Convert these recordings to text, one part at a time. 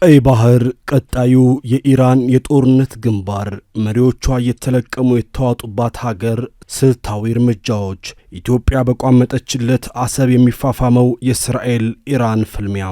ቀይ ባህር ቀጣዩ የኢራን የጦርነት ግንባር መሪዎቿ እየተለቀሙ የተዋጡባት ሀገር ስልታዊ እርምጃዎች ኢትዮጵያ በቋመጠችለት አሰብ የሚፋፋመው የእስራኤል ኢራን ፍልሚያ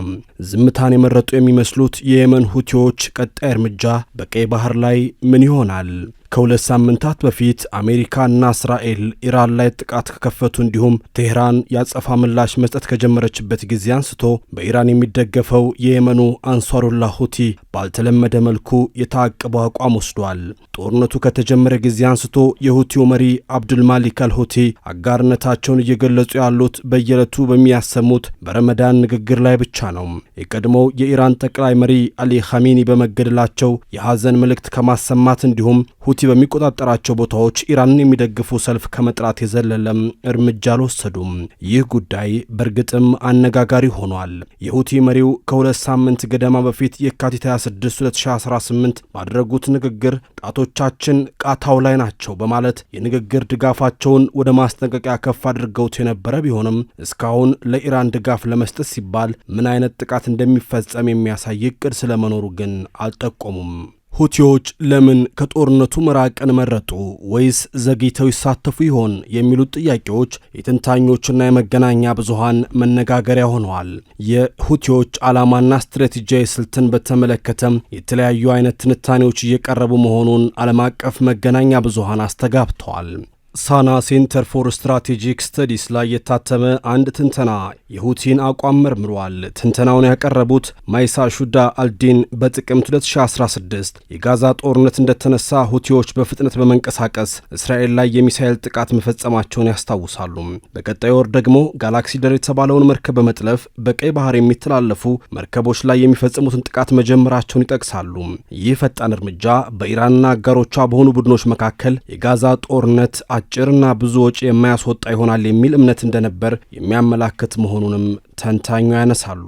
ዝምታን የመረጡ የሚመስሉት የየመን ሁቲዎች ቀጣይ እርምጃ በቀይ ባህር ላይ ምን ይሆናል? ከሁለት ሳምንታት በፊት አሜሪካና እስራኤል ኢራን ላይ ጥቃት ከከፈቱ እንዲሁም ቴህራን ያጸፋ ምላሽ መስጠት ከጀመረችበት ጊዜ አንስቶ በኢራን የሚደገፈው የየመኑ አንሷሩላህ ሁቲ ባልተለመደ መልኩ የታቀበው አቋም ወስዷል። ጦርነቱ ከተጀመረ ጊዜ አንስቶ የሁቲው መሪ አብዱልማሊክ አልሁቲ አጋርነታቸውን እየገለጹ ያሉት በየዕለቱ በሚያሰሙት በረመዳን ንግግር ላይ ብቻ ነው። የቀድሞው የኢራን ጠቅላይ መሪ አሊ ኻሜኒ በመገደላቸው የሐዘን መልእክት ከማሰማት እንዲሁም ሁቲ በሚቆጣጠራቸው ቦታዎች ኢራንን የሚደግፉ ሰልፍ ከመጥራት የዘለለም እርምጃ አልወሰዱም። ይህ ጉዳይ በእርግጥም አነጋጋሪ ሆኗል። የሁቲ መሪው ከሁለት ሳምንት ገደማ በፊት የካቲት 26 2018 ባደረጉት ንግግር ጣቶቻችን ቃታው ላይ ናቸው በማለት የንግግር ድጋፋቸውን ወደ ማስጠንቀቂያ ከፍ አድርገውት የነበረ ቢሆንም እስካሁን ለኢራን ድጋፍ ለመስጠት ሲባል ምን አይነት ጥቃት እንደሚፈጸም የሚያሳይ እቅድ ስለመኖሩ ግን አልጠቆሙም። ሁቲዎች ለምን ከጦርነቱ መራቅን መረጡ ወይስ ዘግይተው ይሳተፉ ይሆን የሚሉት ጥያቄዎች የተንታኞችና የመገናኛ ብዙሃን መነጋገሪያ ሆነዋል። የሁቲዎች ዓላማና ስትራቴጂያዊ ስልትን በተመለከተም የተለያዩ አይነት ትንታኔዎች እየቀረቡ መሆኑን ዓለም አቀፍ መገናኛ ብዙሃን አስተጋብተዋል። ሳና ሴንተር ፎር ስትራቴጂክ ስተዲስ ላይ የታተመ አንድ ትንተና የሁቲን አቋም መርምሯል። ትንተናውን ያቀረቡት ማይሳ ሹዳ አልዲን በጥቅምት 2016 የጋዛ ጦርነት እንደተነሳ ሁቲዎች በፍጥነት በመንቀሳቀስ እስራኤል ላይ የሚሳኤል ጥቃት መፈጸማቸውን ያስታውሳሉ። በቀጣይ ወር ደግሞ ጋላክሲ ደር የተባለውን መርከብ በመጥለፍ በቀይ ባህር የሚተላለፉ መርከቦች ላይ የሚፈጽሙትን ጥቃት መጀመራቸውን ይጠቅሳሉ። ይህ ፈጣን እርምጃ በኢራንና አጋሮቿ በሆኑ ቡድኖች መካከል የጋዛ ጦርነት አጭርና ብዙ ወጪ የማያስወጣ ይሆናል የሚል እምነት እንደነበር የሚያመላክት መሆኑንም ተንታኙ ያነሳሉ።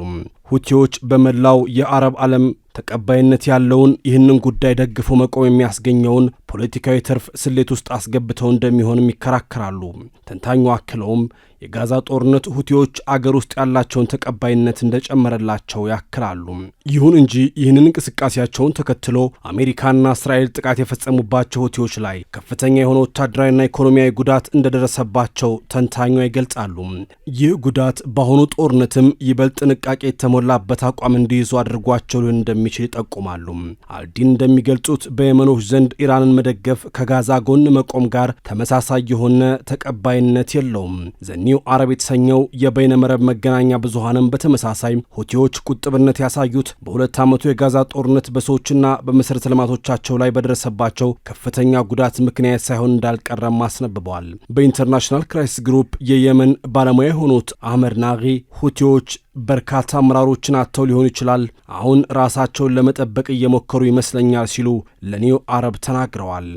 ሁቲዎች በመላው የአረብ ዓለም ተቀባይነት ያለውን ይህንን ጉዳይ ደግፎ መቆም የሚያስገኘውን ፖለቲካዊ ትርፍ ስሌት ውስጥ አስገብተው እንደሚሆንም ይከራከራሉ። ተንታኙ አክለውም የጋዛ ጦርነት ሁቲዎች አገር ውስጥ ያላቸውን ተቀባይነት እንደጨመረላቸው ያክላሉ። ይሁን እንጂ ይህንን እንቅስቃሴያቸውን ተከትሎ አሜሪካና እስራኤል ጥቃት የፈጸሙባቸው ሁቲዎች ላይ ከፍተኛ የሆነ ወታደራዊና ኢኮኖሚያዊ ጉዳት እንደደረሰባቸው ተንታኟ ይገልጻሉ። ይህ ጉዳት በአሁኑ ጦርነትም ይበልጥ ጥንቃቄ የተሞላበት አቋም እንዲይዙ አድርጓቸው ሊሆን እንደሚችል ይጠቁማሉ። አልዲን እንደሚገልጹት በየመኖች ዘንድ ኢራንን መደገፍ ከጋዛ ጎን መቆም ጋር ተመሳሳይ የሆነ ተቀባይነት የለውም። ኒው አረብ የተሰኘው የበይነመረብ መገናኛ ብዙሃንም በተመሳሳይ ሁቲዎች ቁጥብነት ያሳዩት በሁለት ዓመቱ የጋዛ ጦርነት በሰዎችና በመሠረተ ልማቶቻቸው ላይ በደረሰባቸው ከፍተኛ ጉዳት ምክንያት ሳይሆን እንዳልቀረም አስነብበዋል። በኢንተርናሽናል ክራይሲስ ግሩፕ የየመን ባለሙያ የሆኑት አህመድ ናጊ ሁቲዎች በርካታ አመራሮችን አጥተው ሊሆን ይችላል፣ አሁን ራሳቸውን ለመጠበቅ እየሞከሩ ይመስለኛል ሲሉ ለኒው አረብ ተናግረዋል።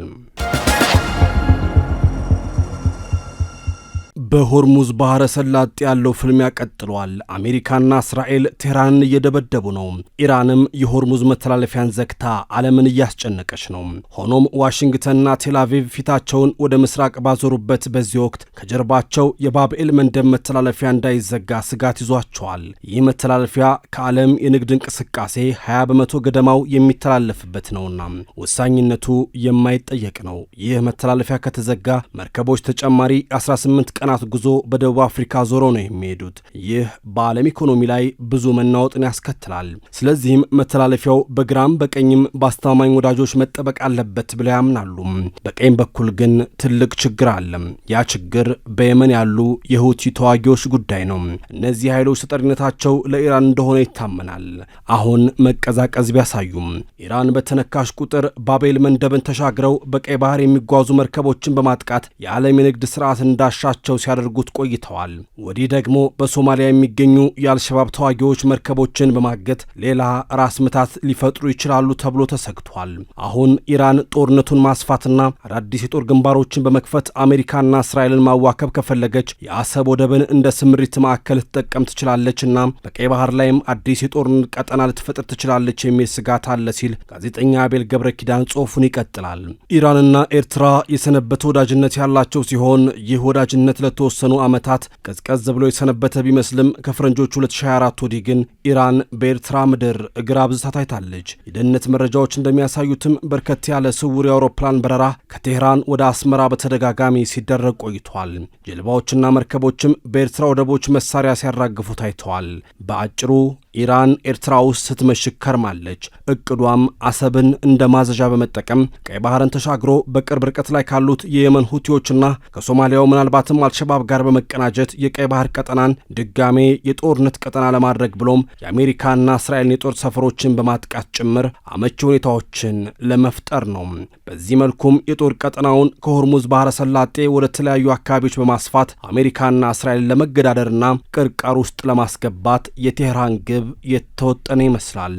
በሆርሙዝ ባህረ ሰላጤ ያለው ፍልሚያ ቀጥሏል። አሜሪካና እስራኤል ቴህራንን እየደበደቡ ነው። ኢራንም የሆርሙዝ መተላለፊያን ዘግታ ዓለምን እያስጨነቀች ነው። ሆኖም ዋሽንግተንና ቴልአቪቭ ፊታቸውን ወደ ምስራቅ ባዞሩበት በዚህ ወቅት ከጀርባቸው የባብኤል መንደብ መተላለፊያ እንዳይዘጋ ስጋት ይዟቸዋል። ይህ መተላለፊያ ከዓለም የንግድ እንቅስቃሴ 20 በመቶ ገደማው የሚተላለፍበት ነውና ወሳኝነቱ የማይጠየቅ ነው። ይህ መተላለፊያ ከተዘጋ መርከቦች ተጨማሪ 18 ቀናት ጉዞ በደቡብ አፍሪካ ዞሮ ነው የሚሄዱት። ይህ በዓለም ኢኮኖሚ ላይ ብዙ መናወጥን ያስከትላል። ስለዚህም መተላለፊያው በግራም በቀኝም በአስተማማኝ ወዳጆች መጠበቅ አለበት ብለው ያምናሉ። በቀኝ በኩል ግን ትልቅ ችግር አለ። ያ ችግር በየመን ያሉ የሁቲ ተዋጊዎች ጉዳይ ነው። እነዚህ ኃይሎች ተጠሪነታቸው ለኢራን እንደሆነ ይታመናል። አሁን መቀዛቀዝ ቢያሳዩም ኢራን በተነካሽ ቁጥር ባቤል መንደብን ተሻግረው በቀይ ባህር የሚጓዙ መርከቦችን በማጥቃት የዓለም የንግድ ስርዓት እንዳሻቸው ሲያደርጉት ቆይተዋል። ወዲህ ደግሞ በሶማሊያ የሚገኙ የአልሸባብ ተዋጊዎች መርከቦችን በማገት ሌላ ራስ ምታት ሊፈጥሩ ይችላሉ ተብሎ ተሰግቷል። አሁን ኢራን ጦርነቱን ማስፋትና አዳዲስ የጦር ግንባሮችን በመክፈት አሜሪካና እስራኤልን ማዋከብ ከፈለገች የአሰብ ወደብን እንደ ስምሪት ማዕከል ልትጠቀም ትችላለችና በቀይ ባህር ላይም አዲስ የጦርነት ቀጠና ልትፈጥር ትችላለች የሚል ስጋት አለ ሲል ጋዜጠኛ አቤል ገብረ ኪዳን ጽሑፉን ይቀጥላል። ኢራንና ኤርትራ የሰነበተ ወዳጅነት ያላቸው ሲሆን ይህ ወዳጅነት ለተወሰኑ ዓመታት ቀዝቀዝ ብሎ የሰነበተ ቢመስልም ከፈረንጆቹ 2024 ወዲህ ግን ኢራን በኤርትራ ምድር እግር አብዝታ ታይታለች። የደህንነት መረጃዎች እንደሚያሳዩትም በርከት ያለ ስውር የአውሮፕላን በረራ ከቴህራን ወደ አስመራ በተደጋጋሚ ሲደረግ ቆይቷል። ጀልባዎችና መርከቦችም በኤርትራ ወደቦች መሳሪያ ሲያራግፉ ታይተዋል። በአጭሩ ኢራን ኤርትራ ውስጥ ስትመሽግ ከርማለች። እቅዷም አሰብን እንደ ማዘዣ በመጠቀም ቀይ ባህርን ተሻግሮ በቅርብ ርቀት ላይ ካሉት የየመን ሁቲዎችና ከሶማሊያው ምናልባትም አልሸባብ ጋር በመቀናጀት የቀይ ባህር ቀጠናን ድጋሜ የጦርነት ቀጠና ለማድረግ ብሎም የአሜሪካና እስራኤልን የጦር ሰፈሮችን በማጥቃት ጭምር አመቺ ሁኔታዎችን ለመፍጠር ነው። በዚህ መልኩም የጦር ቀጠናውን ከሆርሙዝ ባህረ ሰላጤ ወደ ተለያዩ አካባቢዎች በማስፋት አሜሪካና እስራኤልን ለመገዳደርና ቅርቃር ውስጥ ለማስገባት የቴህራን ግብ የተወጠነ ይመስላል።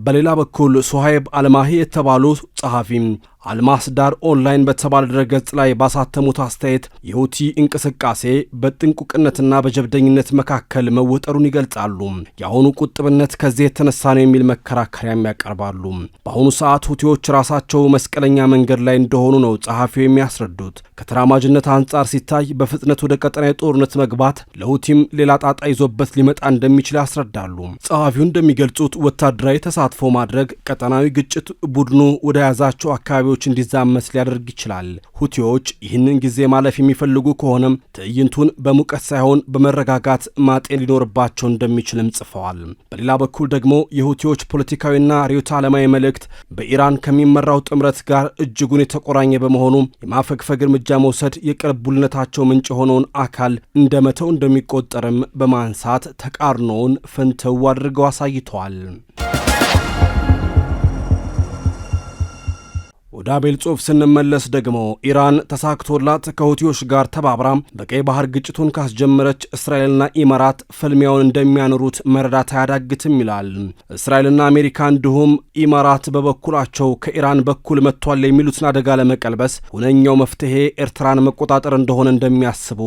በሌላ በኩል ሱሃይብ አልማሂ የተባሉ ጸሐፊም አልማስዳር ኦንላይን በተባለ ድረገጽ ላይ ባሳተሙት አስተያየት የሁቲ እንቅስቃሴ በጥንቁቅነትና በጀብደኝነት መካከል መወጠሩን ይገልጻሉ። የአሁኑ ቁጥብነት ከዚህ የተነሳ ነው የሚል መከራከሪያም ያቀርባሉ። በአሁኑ ሰዓት ሁቲዎች ራሳቸው መስቀለኛ መንገድ ላይ እንደሆኑ ነው ጸሐፊው የሚያስረዱት። ከተራማጅነት አንጻር ሲታይ በፍጥነት ወደ ቀጠና የጦርነት መግባት ለሁቲም ሌላ ጣጣ ይዞበት ሊመጣ እንደሚችል ያስረዳሉ። ጸሐፊው እንደሚገልጹት ወታደራዊ ተሳትፎ ማድረግ ቀጠናዊ ግጭት ቡድኑ ወደ ያዛቸው አካባቢ እንዲዛመት ሊያደርግ ይችላል። ሁቲዎች ይህንን ጊዜ ማለፍ የሚፈልጉ ከሆነም ትዕይንቱን በሙቀት ሳይሆን በመረጋጋት ማጤን ሊኖርባቸው እንደሚችልም ጽፈዋል። በሌላ በኩል ደግሞ የሁቲዎች ፖለቲካዊና ርዕዮተ ዓለማዊ መልእክት በኢራን ከሚመራው ጥምረት ጋር እጅጉን የተቆራኘ በመሆኑ የማፈግፈግ እርምጃ መውሰድ የቅርቡልነታቸው ምንጭ የሆነውን አካል እንደመተው እንደሚቆጠርም በማንሳት ተቃርኖውን ፍንትው አድርገው አሳይተዋል። ወደ አቤል ጽሑፍ ስንመለስ ደግሞ ኢራን ተሳክቶላት ከሁቲዎች ጋር ተባብራ በቀይ ባህር ግጭቱን ካስጀመረች እስራኤልና ኢማራት ፍልሚያውን እንደሚያኖሩት መረዳት አያዳግትም ይላል። እስራኤልና አሜሪካ እንዲሁም ኢማራት በበኩላቸው ከኢራን በኩል መጥቷል የሚሉትን አደጋ ለመቀልበስ ሁነኛው መፍትሄ ኤርትራን መቆጣጠር እንደሆነ እንደሚያስቡ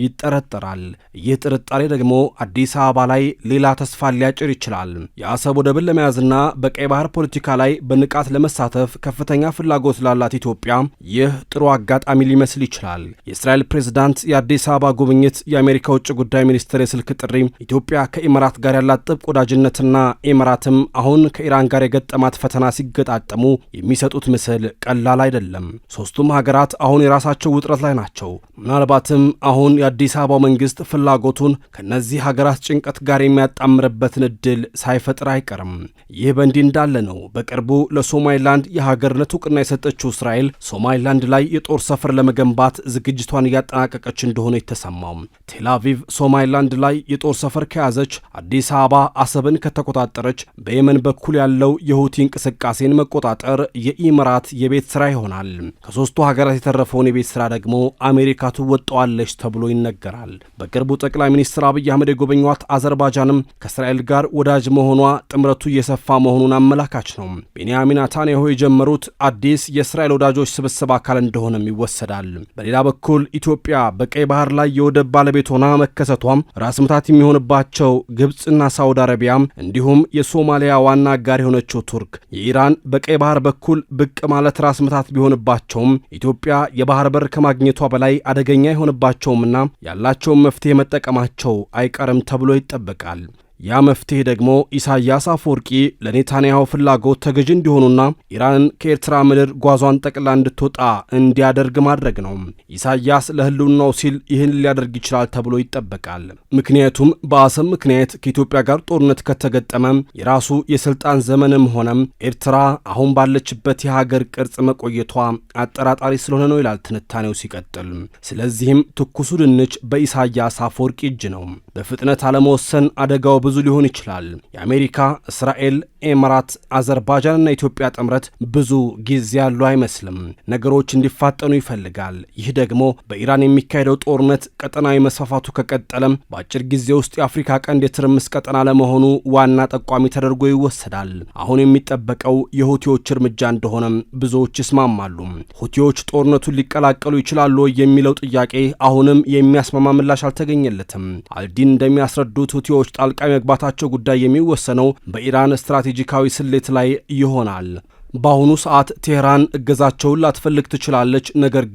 ይጠረጠራል። ይህ ጥርጣሬ ደግሞ አዲስ አበባ ላይ ሌላ ተስፋ ሊያጭር ይችላል። የአሰብ ወደብን ለመያዝና በቀይ ባህር ፖለቲካ ላይ በንቃት ለመሳተፍ ከፍተኛ ፍላጎት ላላት ኢትዮጵያ ይህ ጥሩ አጋጣሚ ሊመስል ይችላል። የእስራኤል ፕሬዝዳንት የአዲስ አበባ ጉብኝት፣ የአሜሪካ ውጭ ጉዳይ ሚኒስትር የስልክ ጥሪ፣ ኢትዮጵያ ከኢማራት ጋር ያላት ጥብቅ ወዳጅነትና ኢማራትም አሁን ከኢራን ጋር የገጠማት ፈተና ሲገጣጠሙ የሚሰጡት ምስል ቀላል አይደለም። ሶስቱም ሀገራት አሁን የራሳቸው ውጥረት ላይ ናቸው። ምናልባትም አሁን የአዲስ አበባው መንግስት ፍላጎቱን ከነዚህ ሀገራት ጭንቀት ጋር የሚያጣምርበትን እድል ሳይፈጥር አይቀርም። ይህ በእንዲህ እንዳለ ነው በቅርቡ ለሶማሊላንድ የሀገርነት እውቅና የሰጠችው እስራኤል ሶማሊላንድ ላይ የጦር ሰፈር ለመገንባት ዝግጅቷን እያጠናቀቀች እንደሆነ የተሰማው። ቴልአቪቭ ሶማሊላንድ ላይ የጦር ሰፈር ከያዘች፣ አዲስ አበባ አሰብን ከተቆጣጠረች በየመን በኩል ያለው የሁቲ እንቅስቃሴን መቆጣጠር የኢማራት የቤት ስራ ይሆናል። ከሶስቱ ሀገራት የተረፈውን የቤት ስራ ደግሞ አሜሪካ ትወጣዋለች ተብሎ ይነገራል። በቅርቡ ጠቅላይ ሚኒስትር አብይ አህመድ የጎበኟት አዘርባይጃንም ከእስራኤል ጋር ወዳጅ መሆኗ ጥምረቱ እየሰፋ መሆኑን አመላካች ነው። ቤንያሚን ኔታንያሁ የጀመሩት አዲስ የእስራኤል ወዳጆች ስብስብ አካል እንደሆነም ይወሰዳል። በሌላ በኩል ኢትዮጵያ በቀይ ባህር ላይ የወደብ ባለቤት ሆና መከሰቷም ራስ ምታት የሚሆንባቸው ግብፅና ሳውዲ አረቢያ እንዲሁም የሶማሊያ ዋና አጋር የሆነችው ቱርክ የኢራን በቀይ ባህር በኩል ብቅ ማለት ራስ ምታት ቢሆንባቸውም ኢትዮጵያ የባህር በር ከማግኘቷ በላይ አደገኛ የሆንባቸውምና ያላቸውን መፍትሄ መጠቀማቸው አይቀርም ተብሎ ይጠበቃል። ያ መፍትሄ ደግሞ ኢሳያስ አፈወርቂ ለኔታንያሁ ፍላጎት ተገዥ እንዲሆኑና ኢራንን ከኤርትራ ምድር ጓዟን ጠቅላ እንድትወጣ እንዲያደርግ ማድረግ ነው። ኢሳያስ ለሕልውናው ሲል ይህን ሊያደርግ ይችላል ተብሎ ይጠበቃል። ምክንያቱም በአሰብ ምክንያት ከኢትዮጵያ ጋር ጦርነት ከተገጠመ የራሱ የስልጣን ዘመንም ሆነም ኤርትራ አሁን ባለችበት የሀገር ቅርጽ መቆየቷ አጠራጣሪ ስለሆነ ነው ይላል ትንታኔው ሲቀጥል። ስለዚህም ትኩሱ ድንች በኢሳያስ አፈወርቂ እጅ ነው። በፍጥነት አለመወሰን አደጋው ብዙ ሊሆን ይችላል። የአሜሪካ፣ እስራኤል፣ ኤማራት፣ አዘርባይጃንና ኢትዮጵያ ጥምረት ብዙ ጊዜ ያለው አይመስልም። ነገሮች እንዲፋጠኑ ይፈልጋል። ይህ ደግሞ በኢራን የሚካሄደው ጦርነት ቀጠናዊ መስፋፋቱ ከቀጠለም በአጭር ጊዜ ውስጥ የአፍሪካ ቀንድ የትርምስ ቀጠና ለመሆኑ ዋና ጠቋሚ ተደርጎ ይወሰዳል። አሁን የሚጠበቀው የሁቲዎች እርምጃ እንደሆነም ብዙዎች ይስማማሉ። ሁቲዎች ጦርነቱን ሊቀላቀሉ ይችላሉ የሚለው ጥያቄ አሁንም የሚያስማማ ምላሽ አልተገኘለትም። አልዲን እንደሚያስረዱት ሁቲዎች ጣልቃ መግባታቸው ጉዳይ የሚወሰነው በኢራን ስትራቴጂካዊ ስሌት ላይ ይሆናል። በአሁኑ ሰዓት ቴህራን እገዛቸውን ላትፈልግ ትችላለች። ነገር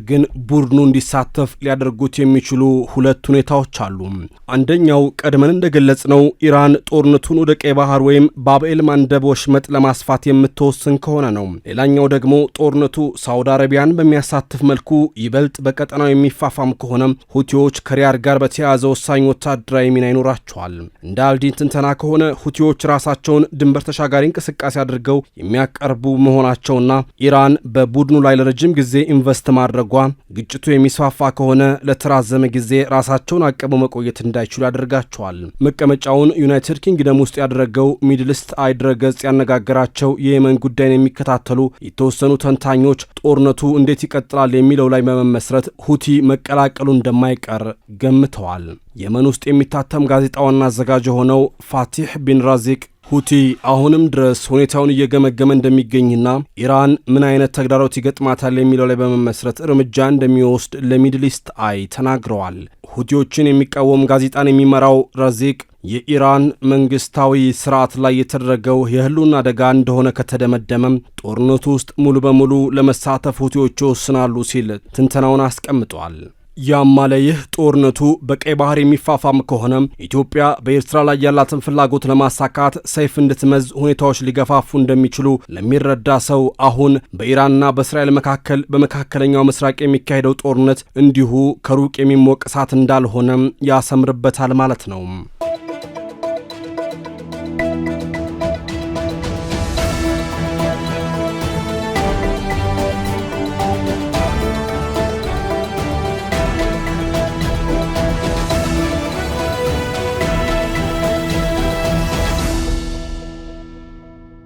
ግን ቡድኑ እንዲሳተፍ ሊያደርጉት የሚችሉ ሁለት ሁኔታዎች አሉ። አንደኛው ቀድመን እንደገለጽነው ኢራን ጦርነቱን ወደ ቀይ ባህር ወይም ባብኤል ማንደብ ወሽመጥ ለማስፋት የምትወስን ከሆነ ነው። ሌላኛው ደግሞ ጦርነቱ ሳውዲ አረቢያን በሚያሳትፍ መልኩ ይበልጥ በቀጠናው የሚፋፋም ከሆነ ሁቲዎች ከሪያድ ጋር በተያያዘ ወሳኝ ወታደራዊ ሚና ይኖራቸዋል። እንደ አልዲን ትንተና ከሆነ ሁቲዎች ራሳቸውን ድንበር ተሻጋሪ እንቅስቃሴ አድርገው የሚያቀርቡ መሆናቸውና ኢራን በቡድኑ ላይ ለረጅም ጊዜ ኢንቨስት ማድረጓ ግጭቱ የሚስፋፋ ከሆነ ለተራዘመ ጊዜ ራሳቸውን አቅበው መቆየት እንዳይችሉ ያደርጋቸዋል። መቀመጫውን ዩናይትድ ኪንግደም ውስጥ ያደረገው ሚድልስት አይ ድረገጽ ያነጋገራቸው የየመን ጉዳይን የሚከታተሉ የተወሰኑ ተንታኞች ጦርነቱ እንዴት ይቀጥላል የሚለው ላይ በመመስረት ሁቲ መቀላቀሉ እንደማይቀር ገምተዋል። የመን ውስጥ የሚታተም ጋዜጣ ዋና አዘጋጅ የሆነው ፋቲህ ቢን ራዚቅ ሁቲ አሁንም ድረስ ሁኔታውን እየገመገመ እንደሚገኝና ኢራን ምን አይነት ተግዳሮት ይገጥማታል የሚለው ላይ በመመስረት እርምጃ እንደሚወስድ ለሚድሊስት አይ ተናግረዋል። ሁቲዎችን የሚቃወም ጋዜጣን የሚመራው ራዚቅ የኢራን መንግስታዊ ስርዓት ላይ የተደረገው የህልውና አደጋ እንደሆነ ከተደመደመም ጦርነቱ ውስጥ ሙሉ በሙሉ ለመሳተፍ ሁቲዎች ይወስናሉ ሲል ትንተናውን አስቀምጧል። ያማለ ይህ ጦርነቱ በቀይ ባህር የሚፋፋም ከሆነ ኢትዮጵያ በኤርትራ ላይ ያላትን ፍላጎት ለማሳካት ሰይፍ እንድትመዝ ሁኔታዎች ሊገፋፉ እንደሚችሉ ለሚረዳ ሰው አሁን በኢራንና በእስራኤል መካከል በመካከለኛው ምስራቅ የሚካሄደው ጦርነት እንዲሁ ከሩቅ የሚሞቅ እሳት እንዳልሆነም ያሰምርበታል ማለት ነው።